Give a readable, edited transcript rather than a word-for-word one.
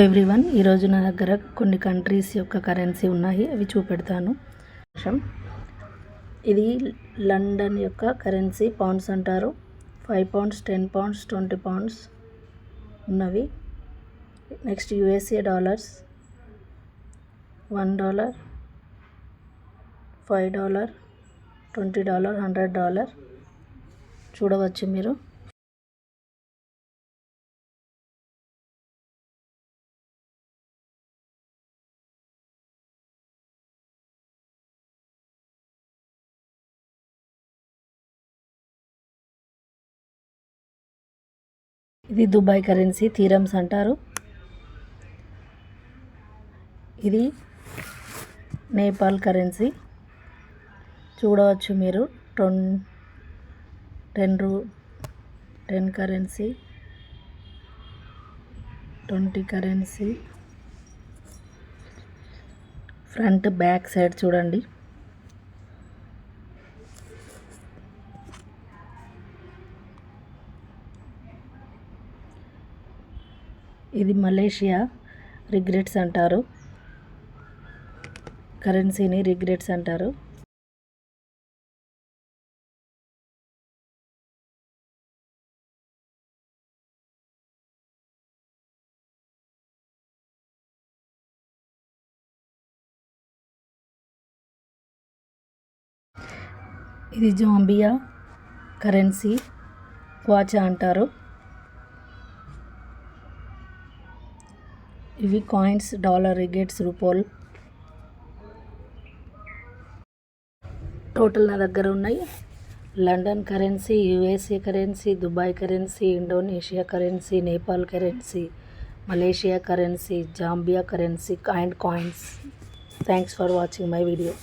Everyone, ఈరోజు నా దగ్గర కొన్ని కంట్రీస్ యొక్క కరెన్సీ ఉన్నాయి, అవి చూపెడతాను. ఇది లండన్ యొక్క కరెన్సీ, పౌండ్స్ అంటారు. 5 పౌండ్స్, 10 పౌండ్స్, 20 పౌండ్స్ ఉన్నవి. నెక్స్ట్ యుఎస్ఏ డాలర్స్, $1, $5, $20, $100 చూడవచ్చు మీరు. ఇది దుబాయ్ కరెన్సీ, థీరమ్స్ అంటారు. ఇది నేపాల్ కరెన్సీ చూడవచ్చు మీరు. 10 currency, 20 currency. Front back side చూడండి. ఇది మలేషియా రిగ్రెట్స్ అంటారు, కరెన్సీని రిగ్రెట్స్ అంటారు. ఇది జాంబియా కరెన్సీ, క్వాచా అంటారు. ఇవి కాయిన్స్, డాలర్, రిగెట్స్, రూపోల్. టోటల్ నా దగ్గర ఉన్నాయి: London currency, USA currency, Dubai currency, Indonesia currency, Nepal currency, Malaysia currency, Zambia currency and coins. Thanks for watching my video.